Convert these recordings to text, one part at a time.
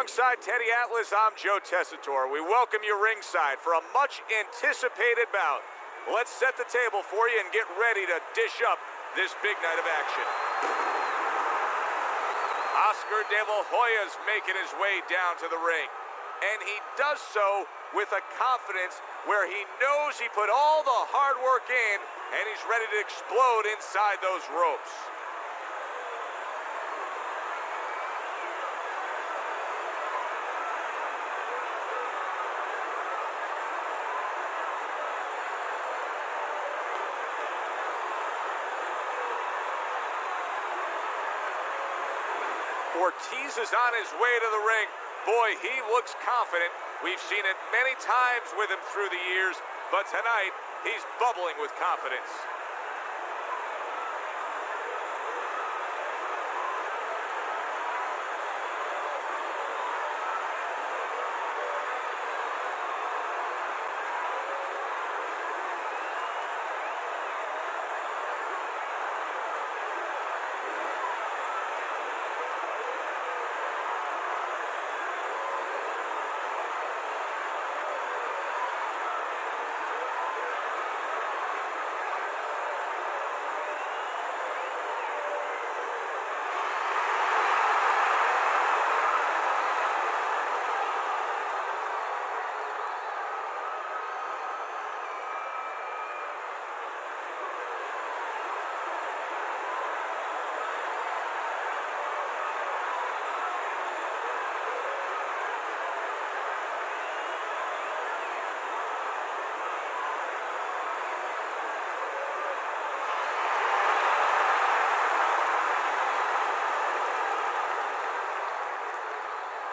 Alongside Teddy Atlas, I'm Joe Tessitore. We welcome you ringside for a much-anticipated bout. Let's set the table for you and get ready to dish up this big night of action. Oscar De La Hoya's making his way down to the ring. And he does so with a confidence where he knows he put all the hard work in and he's ready to explode inside those ropes. Ortiz is on his way to the ring. Boy, he looks confident. We've seen it many times with him through the years, but tonight, he's bubbling with confidence.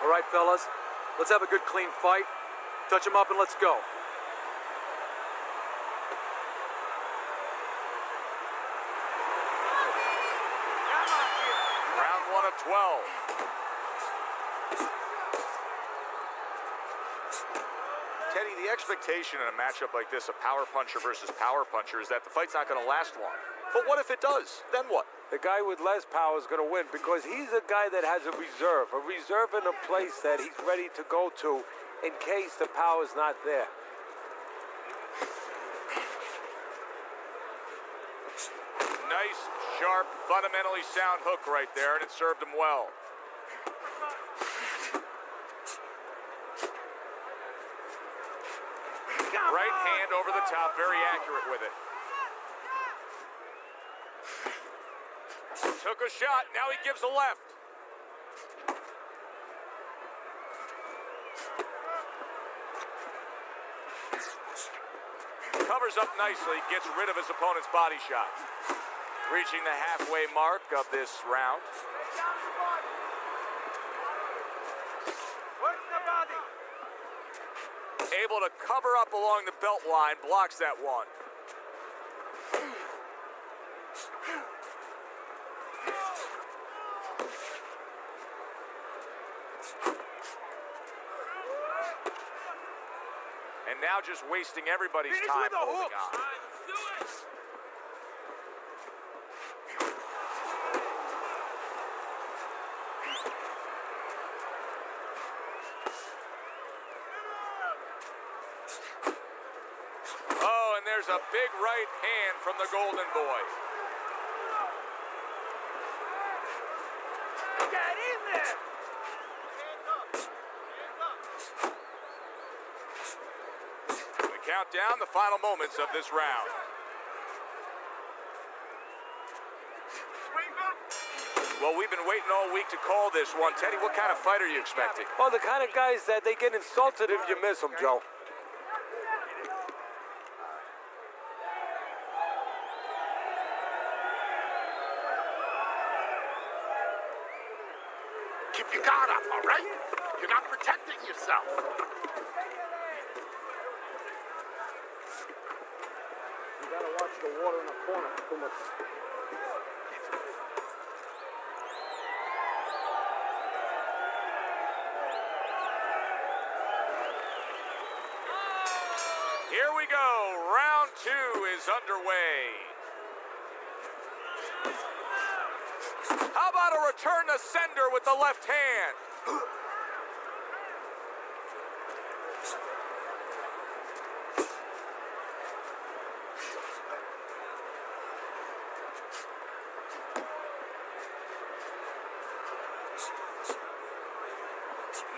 All right, fellas, let's have a good, clean fight. Touch him up and let's go. Round 1 of 12. Teddy, the expectation in a matchup like this, a power puncher versus power puncher, is that the fight's not going to last long. But what if it does? Then what? The guy with less power is going to win because he's a guy that has a reserve in a place that he's ready to go to in case the power's not there. Nice, sharp, fundamentally sound hook right there, and it served him well. Right hand over the top, very accurate with it. Took a shot, now he gives a left. Covers up nicely, gets rid of his opponent's body shot. Reaching the halfway mark of this round. Able to cover up along the belt line, blocks that one. And now just wasting everybody's time holding on. Oh, and there's a big right hand from the Golden Boy. Get in there! Count down the final moments of this round. Well, we've been waiting all week to call this one. Teddy, what kind of fight are you expecting? Well, the kind of guys that they get insulted if you miss them, Joe. Keep your guard up, all right? You're not protecting yourself. You gotta watch the water in the corner. Too much. Here we go. Round 2 is underway. How about a return to sender with the left hand?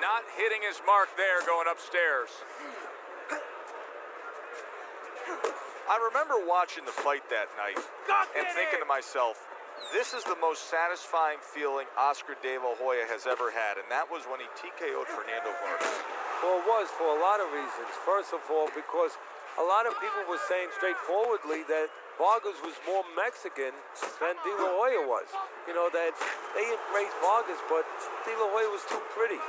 Not hitting his mark there going upstairs. I remember watching the fight that night and thinking to myself, this is the most satisfying feeling Oscar De La Hoya has ever had, and that was when he TKO'd Fernando Vargas. Well, it was for a lot of reasons. First of all, because a lot of people were saying straightforwardly that Vargas was more Mexican than De La Hoya was. You know, that they embraced Vargas, but De La Hoya was too pretty.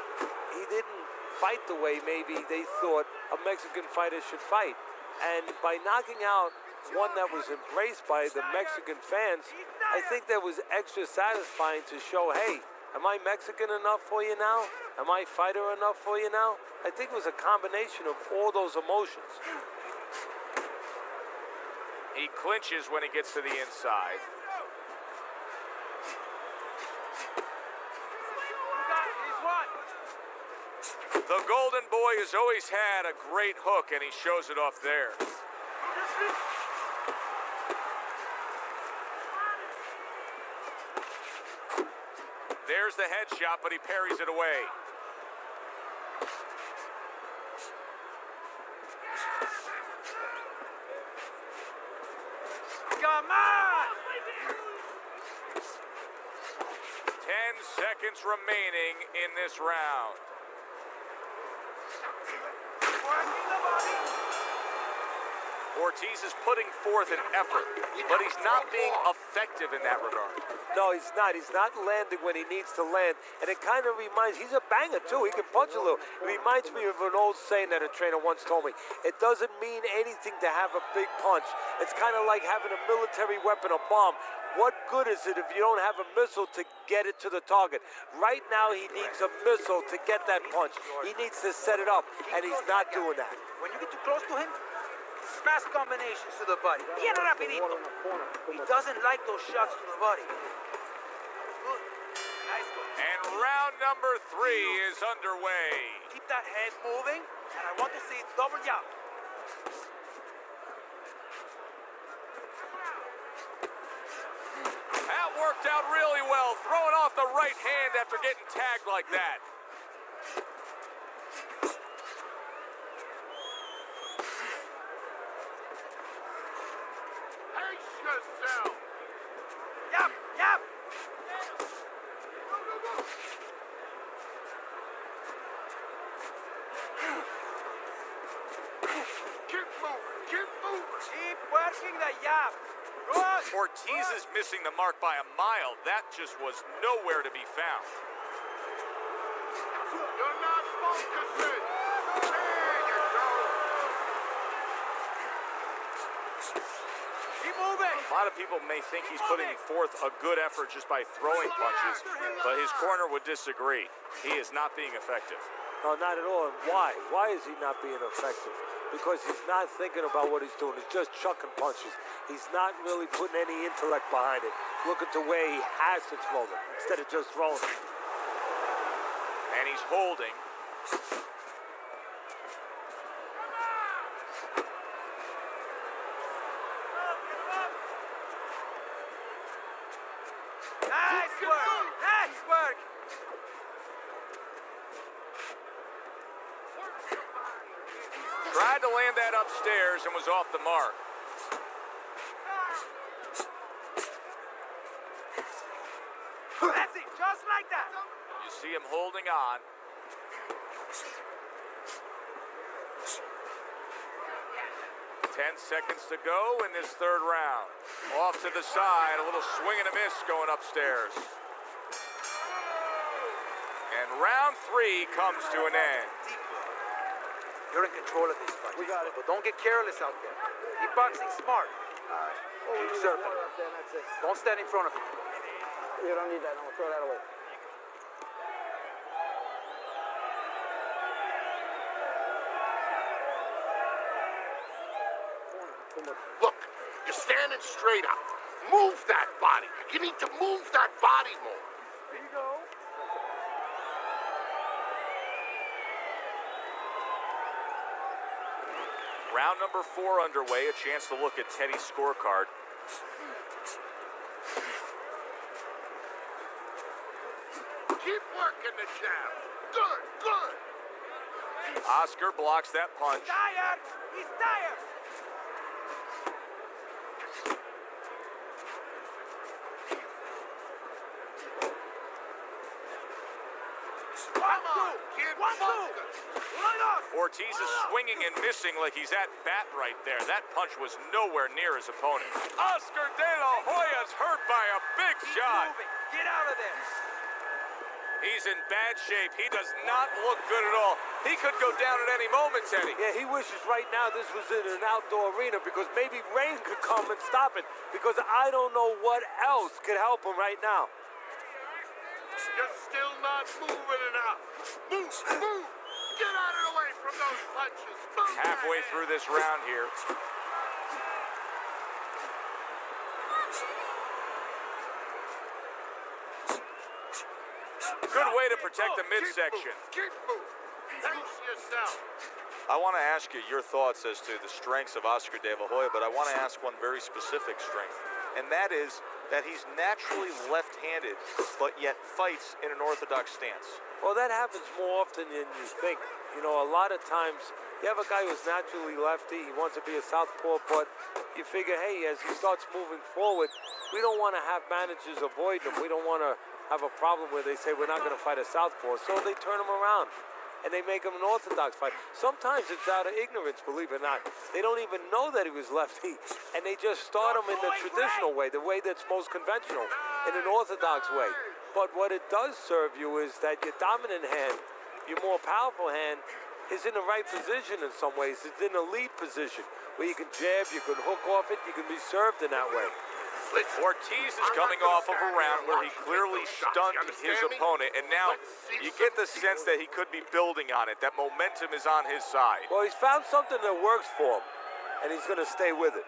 He didn't fight the way maybe they thought a Mexican fighter should fight. And by knocking out one that was embraced by the Mexican fans, I think that was extra satisfying to show, hey, am I Mexican enough for you now? Am I fighter enough for you now? I think it was a combination of all those emotions. He clinches when he gets to the inside. The Golden Boy has always had a great hook, and he shows it off there. There's the headshot, but he parries it away. Come on! 10 seconds remaining in this round. Ortiz is putting forth an effort, but he's not being effective in that regard. No, he's not. He's not landing when he needs to land. And it kind of reminds, he's a banger too. He can punch a little. It reminds me of an old saying that a trainer once told me. It doesn't mean anything to have a big punch. It's kind of like having a military weapon, a bomb. What good is it if you don't have a missile to get it to the target? Right now, he needs a missile to get that punch. He needs to set it up, and he's not doing that. When you get too close to him, smash combinations to the body. Bien rapidito. He doesn't like those shots to the body. Good. Nice go. And round number 3 is underway. Keep that head moving, and I want to see double jab. That worked out really well, throwing off the right hand after getting tagged like that. Pace yourself. Yap, yap. Keep moving. Keep moving. Keep working the jab. Good. Ortiz is missing the mark by a mile. That just was nowhere to be found. You're not focusing. There you go. Keep moving. A lot of people may think he's putting forth a good effort just by throwing punches, but his corner would disagree. He is not being effective. No, not at all. And why? Why is he not being effective? Because he's not thinking about what he's doing. He's just chucking punches. He's not really putting any intellect behind it. Looking to where he has to throw them instead of just throwing them. And he's holding. Nice work. Nice work. Tried to land that upstairs and was off the mark. That's it. Just like that. You see him holding on. 10 seconds to go in this third round. Off to the side, a little swing and a miss going upstairs. And round 3 comes to an end. You're in control of this fight. We got it. But don't get careless out there. Keep boxing smart. Keep surfing. Don't stand in front of him. You don't need that. I'm gonna throw that away. Look, you're standing straight up. Move that body. You need to move that body more. Here you go. Round number 4 underway. A chance to look at Teddy's scorecard. Keep working the jab. Good, good. Oscar blocks that punch. Tired! He's tired! Come on, kid. One, two! Focus. Right on! Ortiz is swinging and missing like he's at bat right there. That punch was nowhere near his opponent. Oscar De La Hoya's hurt by a big Keep shot. moving. Get out of there. He's in bad shape. He does not look good at all. He could go down at any moment, Teddy. Yeah, he wishes right now this was in an outdoor arena because maybe rain could come and stop it because I don't know what else could help him right now. You're still not moving enough. Move, move. Get out of the way from those punches. Move Halfway your through head. this round here. Good way to protect the midsection. Keep moving. Pace yourself. I want to ask you your thoughts as to the strengths of Oscar De La Hoya, but I want to ask one very specific strength, and that is that he's naturally left-handed, but yet fights in an orthodox stance. Well, that happens more often than you think. You know, a lot of times you have a guy who's naturally lefty, he wants to be a southpaw, but you figure, hey, as he starts moving forward, we don't want to have managers avoid him. We don't want to have a problem where they say we're not going to fight a southpaw, so they turn him around and they make him an orthodox fight. Sometimes it's out of ignorance, believe it or not. They don't even know that he was lefty, and they just start him in the traditional way, the way that's most conventional, in an orthodox way. But what it does serve you is that your dominant hand, your more powerful hand, is in the right position in some ways. It's in a lead position where you can jab, you can hook off it, you can be served in that way. Ortiz is coming off of a round where he clearly stunned his opponent, and now you get the sense that he could be building on it. That momentum is on his side. Well, he's found something that works for him, and he's going to stay with it.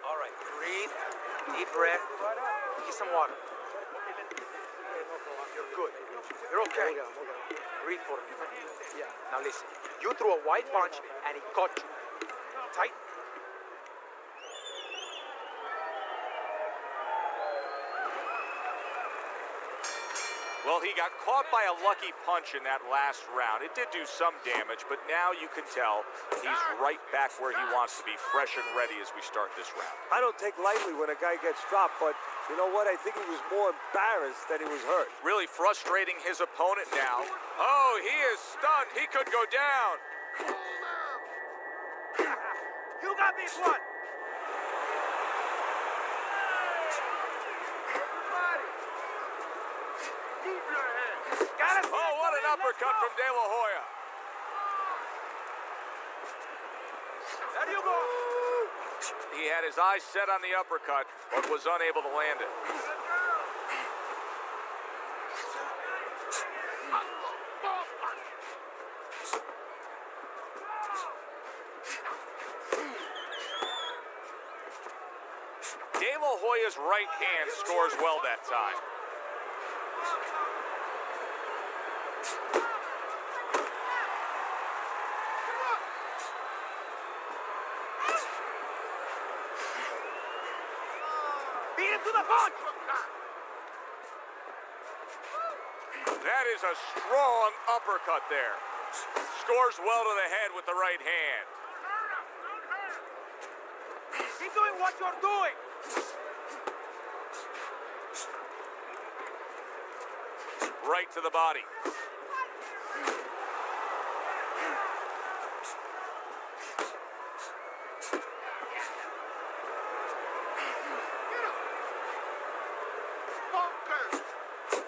All right, breathe. Deep breath. Get some water. You're good. You're okay. Breathe for me. Yeah. Now listen. You threw a wide punch, and he caught you. Tight. Well, he got caught by a lucky punch in that last round. It did do some damage, but now you can tell he's right back where he wants to be, fresh and ready as we start this round. I don't take lightly when a guy gets dropped, but you know what? I think he was more embarrassed than he was hurt. Really frustrating his opponent now. Oh, he is stunned. He could go down. You got this one. Move your head. Got it. Oh, what an uppercut from De La Hoya. There you go. He had his eyes set on the uppercut, but was unable to land it. De La Hoya's right hand scores well that time. Beat him to the punch. That is a strong uppercut there. Scores well to the head with the right hand. Keep doing what you're doing. Right to the body. Focus.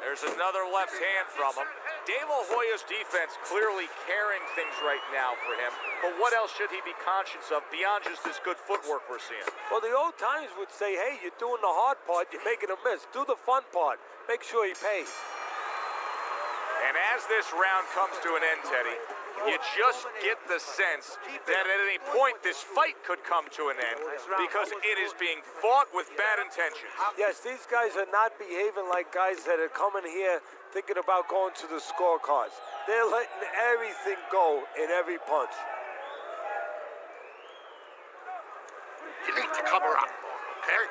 There's another left hand from him. De La Hoya's defense clearly carrying things right now for him. But what else should he be conscious of beyond just this good footwork we're seeing? Well, the old times would say, hey, you're doing the hard part, you're making a miss. Do the fun part. Make sure he pays. And as this round comes to an end, Teddy, you just get the sense that at any point this fight could come to an end because it is being fought with bad intentions. Yes, these guys are not behaving like guys that are coming here thinking about going to the scorecards. They're letting everything go in every punch. You need to cover up, okay?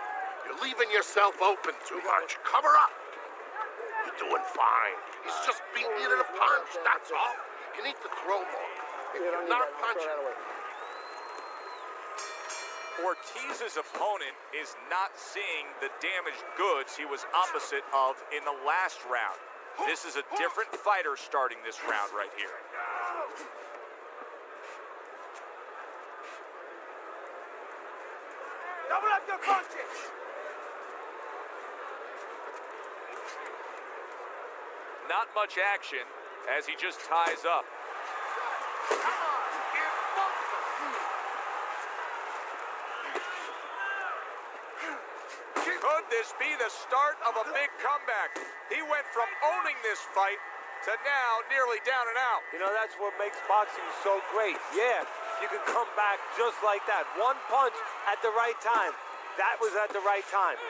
You're leaving yourself open too much. Cover up. You're doing fine. He's just beating you to the punch, that's all. You need to throw more. If you're not punching... Ortiz's opponent is not seeing the damaged goods he was opposite of in the last round. This is a different fighter starting this round right here. Double up your punches! Not much action as he just ties up. Could this be the start of a big comeback? He went from owning this fight to now nearly down and out. You know, that's what makes boxing so great. Yeah, you can come back just like that. One punch at the right time. That was at the right time.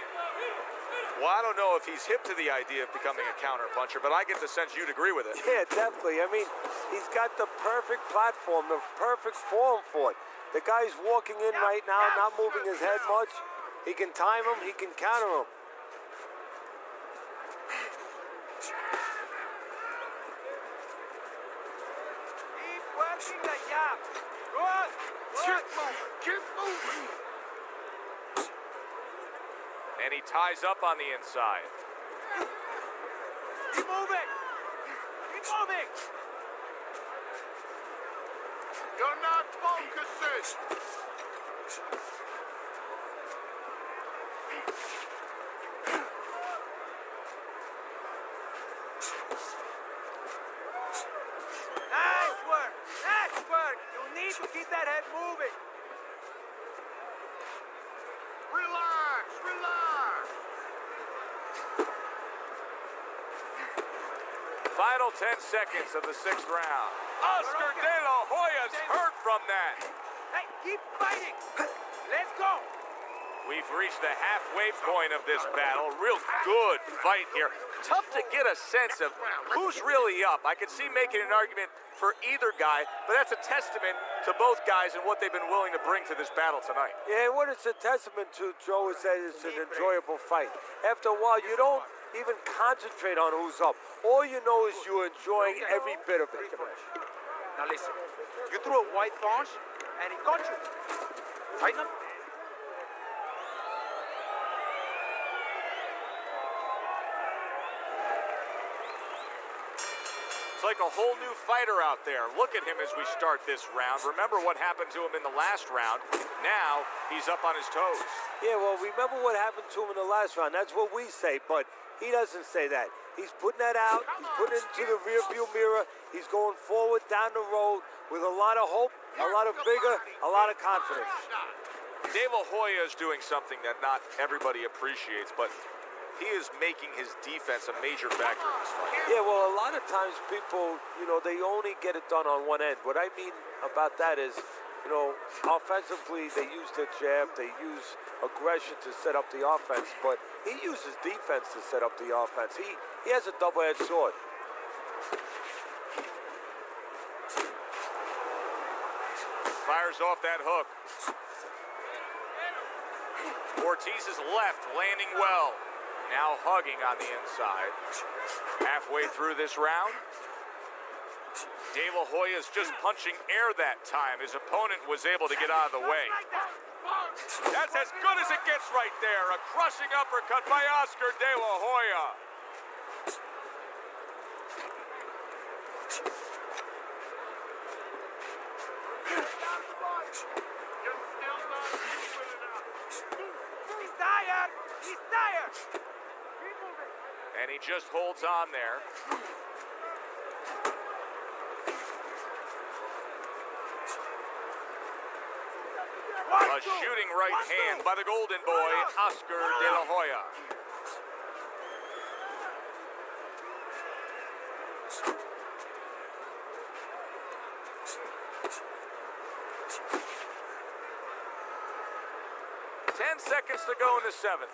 Well, I don't know if he's hip to the idea of becoming a counter-puncher, but I get the sense you'd agree with it. Yeah, definitely. I mean, he's got the perfect platform, the perfect form for it. The guy's walking in right now, not moving his head much. He can time him, he can counter him. Keep working the jab. Good. Keep moving, keep moving. And he ties up on the inside. Keep moving. Keep moving. You're not focusing. Nice work. Nice work. You need to keep that head moving. Relax, relax. Final 10 seconds of the 6th round. Oscar De La Hoya's hurt from that. Hey, keep fighting. Let's go. We've reached the halfway point of this battle. Real good fight here. Tough to get a sense of who's really up. I could see making an argument for either guy, but that's a testament to both guys and what they've been willing to bring to this battle tonight. Yeah, what it's a testament to, Joe, is that it's an enjoyable fight. After a while, you don't even concentrate on who's up. All you know is you're enjoying every bit of it. Now listen, you threw a white punch and he got you. Tighten up. It's like a whole new fighter out there. Look at him as we start this round. Remember what happened to him in the last round. Now he's up on his toes. Yeah, well, remember what happened to him in the last round. That's what we say, but he doesn't say that. He's putting that out. He's putting it into the rearview mirror. He's going forward down the road with a lot of hope, a lot of vigor, a lot of confidence. De La Hoya is doing something that not everybody appreciates, but he is making his defense a major factor in this fight. Yeah, well, a lot of times people, you know, they only get it done on one end. What I mean about that is, you know, offensively, they use their jab, they use aggression to set up the offense, but he uses defense to set up the offense. He has a double-edged sword. Fires off that hook. Ortiz's left landing well. Now hugging on the inside. Halfway through this round. De La Hoya's just punching air that time. His opponent was able to get out of the way. That's as good as it gets right there. A crushing uppercut by Oscar De La Hoya. He's tired. He's tired. And he just holds on there. A shooting right hand by the Golden Boy, Oscar De La Hoya. Ten seconds to go in the 7th.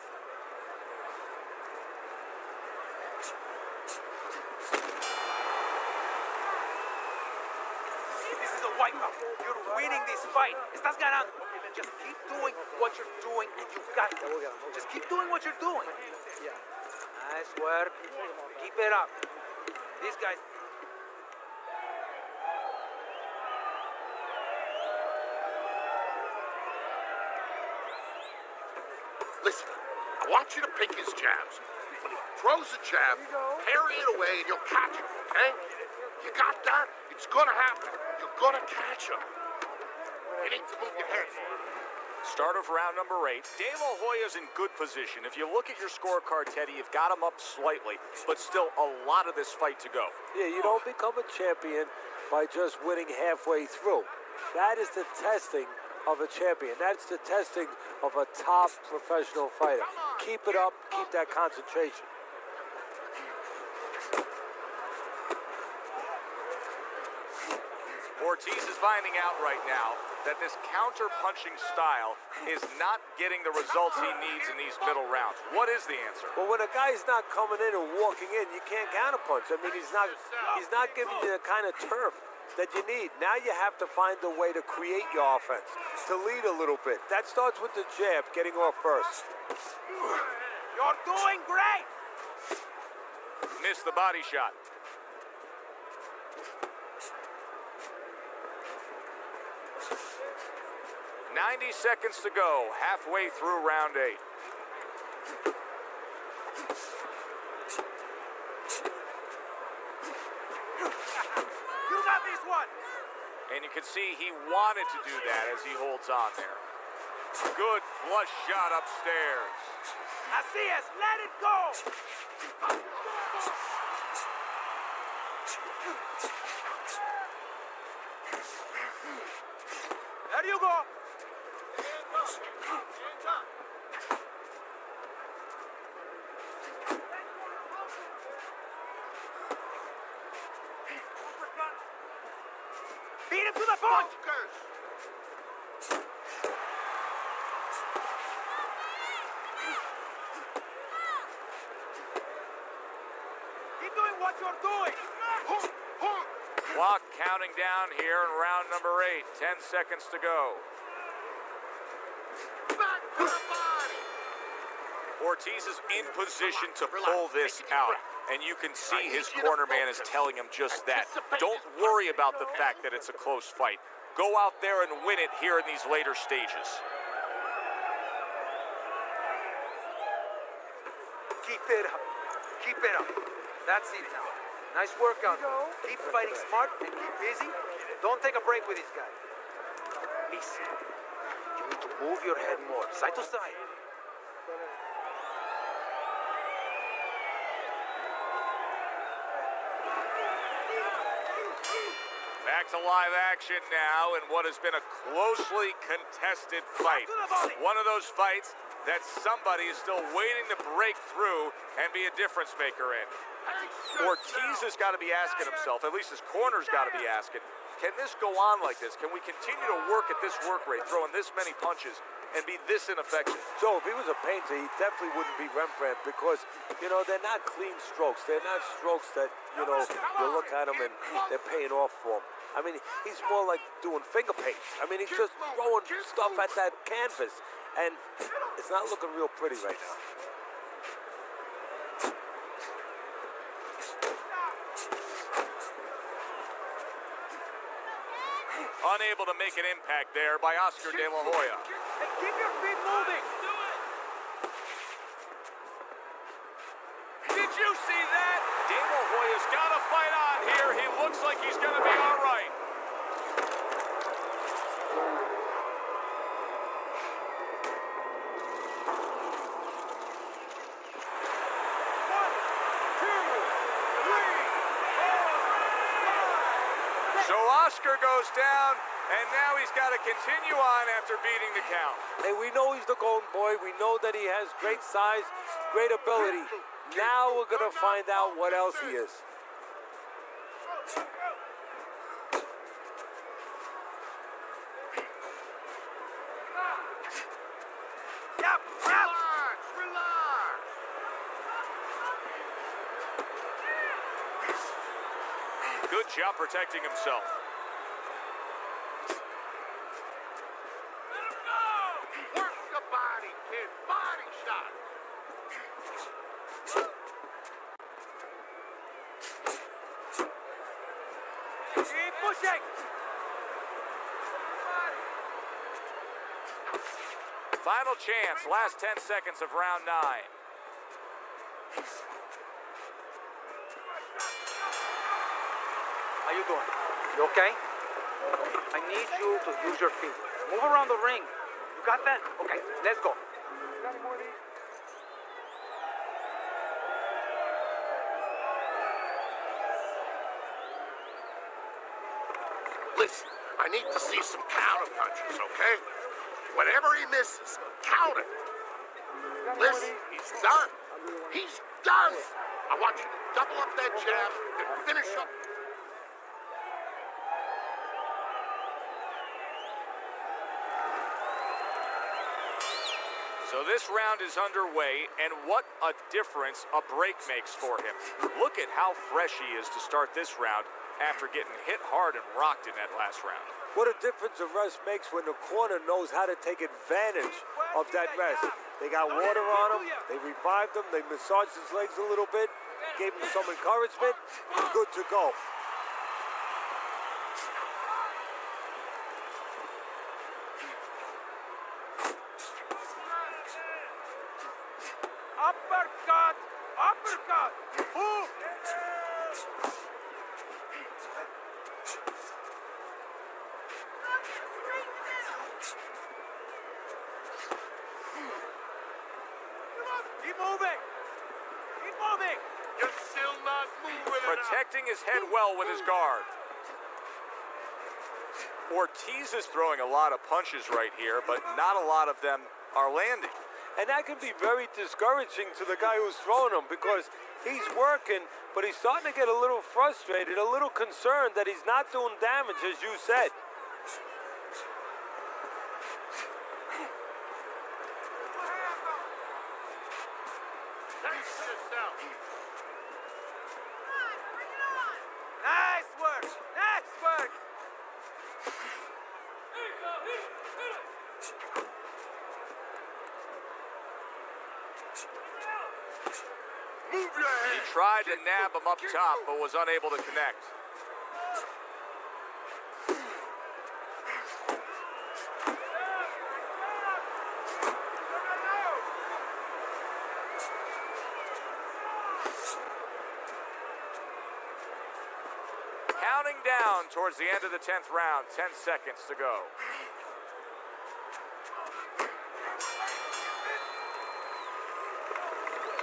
This is a wipeout. You're winning this fight. Estás ganando. Okay, then just keep doing what you're doing and you got it. Just keep doing what you're doing. Yeah. Nice work. Keep it up. These guys. Listen, I want you to pick his jabs. When he throws a jab, parry it away and you'll catch him, okay? You got that? It's gonna happen. You're gonna catch him. You need to move your head. Start of round number 8. De La Hoya's in good position. If you look at your scorecard, Teddy, you've got him up slightly, but still a lot of this fight to go. Yeah, you don't become a champion by just winning halfway through. That is the testing of a champion. That's the testing of a top professional fighter. Keep it up, keep that concentration. Ortiz is finding out right now that this counter-punching style is not getting the results he needs in these middle rounds. What is the answer? Well, when a guy's not coming in and walking in, you can't counterpunch. I mean, he's not giving you the kind of turf that you need. Now you have to find a way to create your offense, to lead a little bit. That starts with the jab, getting off first. You're doing great. Missed the body shot. "90 seconds to go, halfway through round 8. You got this one. And you can see he wanted to do that as he holds on there. Good flush shot upstairs. Garcia, let it go. There you go. Beat him to the punch. Keep doing what you're doing. Clock counting down here in round number 8. 10 seconds to go. Back to the body. Ortiz is in position to pull this out, and you can see his corner man is telling him just that. Don't worry about the fact that it's a close fight. Go out there and win it here in these later stages. Keep it up. Keep it up. That's it now. Nice workout. Keep fighting smart and keep busy. Don't take a break with this guy. Listen, you need to move your head more, side to side. Back to live action now in what has been a closely contested fight. One of those fights that somebody is still waiting to break through and be a difference maker in. Ortiz has got to be asking himself, at least his corner's got to be asking, can this go on like this? Can we continue to work at this work rate, throwing this many punches and be this ineffective? So if he was a painter, he definitely wouldn't be Rembrandt because, you know, they're not clean strokes. They're not strokes that, you know, you look at them and they're paying off for him. I mean, he's more like doing finger paint. I mean, he's just throwing stuff at that canvas, and it's not looking real pretty right now. Unable to make an impact there by Oscar De La Hoya. Hey, keep your feet moving. Did you see that? De La Hoya's got a fight on here. He looks like he's going to be all right. So Oscar goes down, and now he's got to continue on after beating the count. Hey, we know he's the golden boy. We know that he has great size, great ability. Now we're going to find out what else he is. Yep, yep. Relax. Good job protecting himself. Work the body, kid. Body shot. Keep pushing. Final chance, last 10 seconds of round 9. How you doing? You okay? I need you to use your feet. Move around the ring. You got that? Okay, let's go. Listen, I need to see some counter punches, okay? Whenever he misses, count it. Listen, he's done. He's done. I want you to double up that jab and finish up. So this round is underway, and what a difference a break makes for him. Look at how fresh he is to start this round after getting hit hard and rocked in that last round. What a difference a rest makes when the corner knows how to take advantage of that rest. They got water on him, they revived him, they massaged his legs a little bit, gave him some encouragement, good to go. Uppercut! Uppercut! Move! Keep moving! Keep moving! You're still not moving. Protecting his head well with his guard. Ortiz is throwing a lot of punches right here, but not a lot of them are landing. And that can be very discouraging to the guy who's throwing them because he's working, but he's starting to get a little frustrated, a little concerned that he's not doing damage, as you said. Thanks for yourself. Nice work! Nice work! Move your head. He tried to nab him up top, but was unable to connect. Counting down towards the end of the 10th round, 10 seconds to go.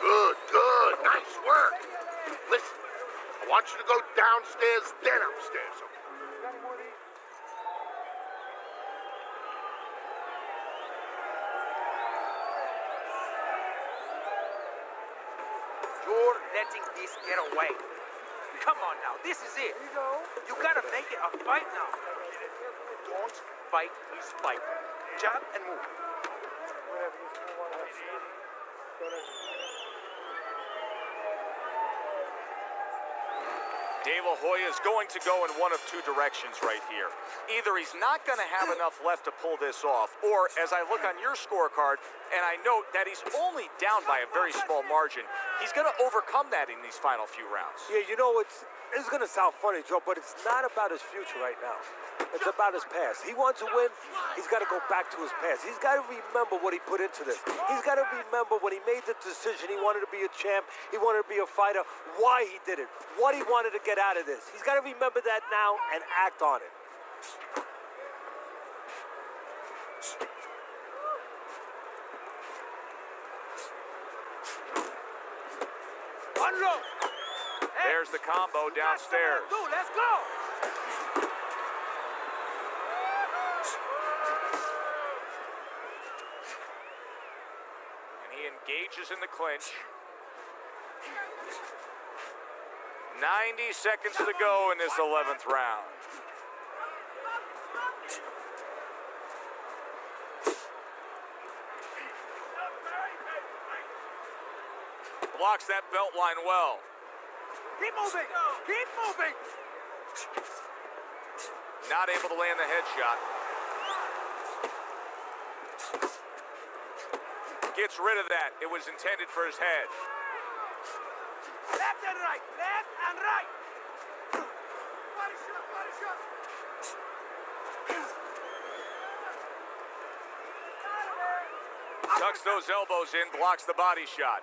Good, good. Nice work. Listen, I want you to go downstairs, then upstairs. You're letting this get away. Come on now, this is it. You gotta make it a fight now. Don't fight his fight. Jab and move. De La Hoya is going to go in one of two directions right here. Either he's not going to have enough left to pull this off, or as I look on your scorecard, and I note that he's only down by a very small margin, he's going to overcome that in these final few rounds. Yeah, you know, it's going to sound funny, Joe, but it's not about his future right now. It's about his past. He wants to win. He's got to go back to his past. He's got to remember what he put into this. He's got to remember when he made the decision he wanted to be a champ, he wanted to be a fighter, why he did it, what he wanted to get out of this. He's got to remember that now and act on it. One low. There's the combo downstairs. Let's go. And he engages in the clinch. 90 seconds to go in this 11th round. Blocks that belt line well. Keep moving. Keep moving. Not able to land the headshot. Gets rid of that. It was intended for his head. Left and right. Left and right. Tucks those elbows in, blocks the body shot.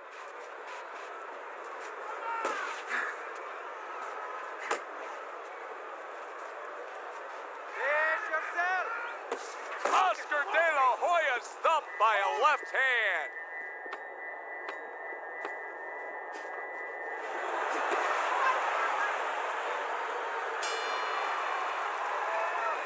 Oscar De La Hoya thumped by a left hand.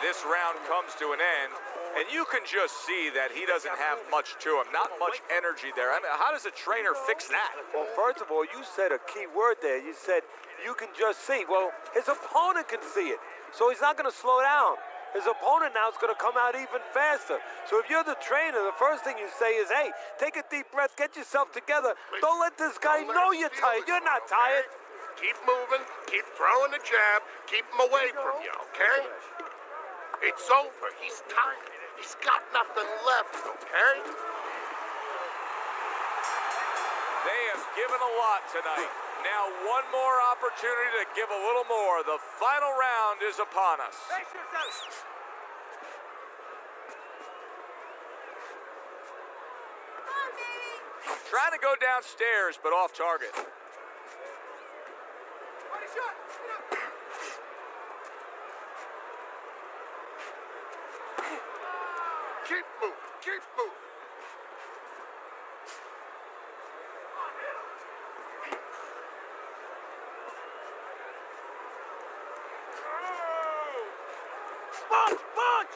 This round comes to an end, and you can just see that he doesn't have much to him, not much energy there. I mean, how does a trainer fix that? Well, first of all, you said a key word there. You said you can just see. Well, his opponent can see it, so he's not going to slow down. His opponent now is going to come out even faster. So if you're the trainer, the first thing you say is, hey, take a deep breath, get yourself together. Don't let this guy know you're tired. You're not tired. Keep moving, keep throwing the jab, keep him away from you, okay? It's over. He's tired. He's got nothing left, okay? They have given a lot tonight. Now one more opportunity to give a little more. The final round is upon us. Trying to go downstairs, but off target. Keep moving, keep moving. Punch! Punch!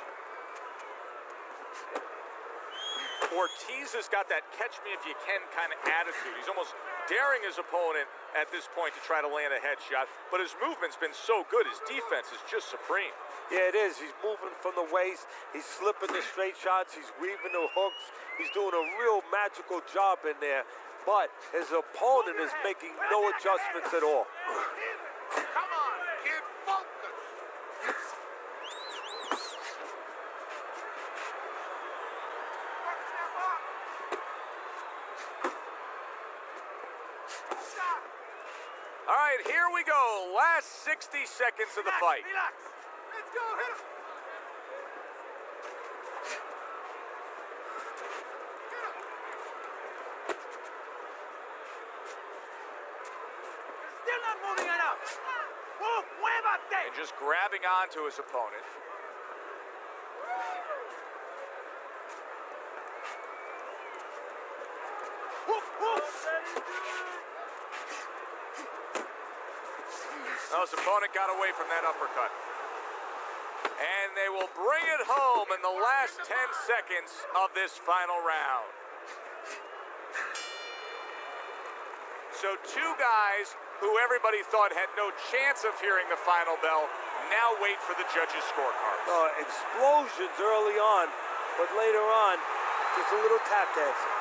Ortiz has got that catch-me-if-you-can kind of attitude. He's almost daring his opponent at this point to try to land a headshot, but his movement's been so good. His defense is just supreme. Yeah, it is. He's moving from the waist. He's slipping the straight shots. He's weaving the hooks. He's doing a real magical job in there. But his opponent is making no adjustments at all. Come on, kid, focus. All right, here we go. Last 60 seconds of the fight. Relax. Let's go. Hit him. Still not moving enough. Move. Muévate. And just grabbing onto his opponent. His opponent got away from that uppercut. And they will bring it home in the last 10 seconds of this final round. So two guys who everybody thought had no chance of hearing the final bell now wait for the judges' scorecards. Explosions early on, but later on, just a little tap dancing.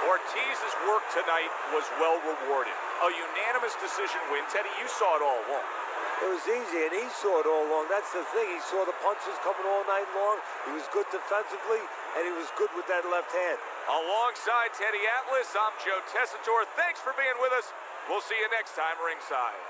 Ortiz's work tonight was well rewarded. A unanimous decision win. Teddy, you saw it all along. It was easy, and he saw it all along. That's the thing. He saw the punches coming all night long. He was good defensively, and he was good with that left hand. Alongside Teddy Atlas, I'm Joe Tessitore. Thanks for being with us. We'll see you next time ringside.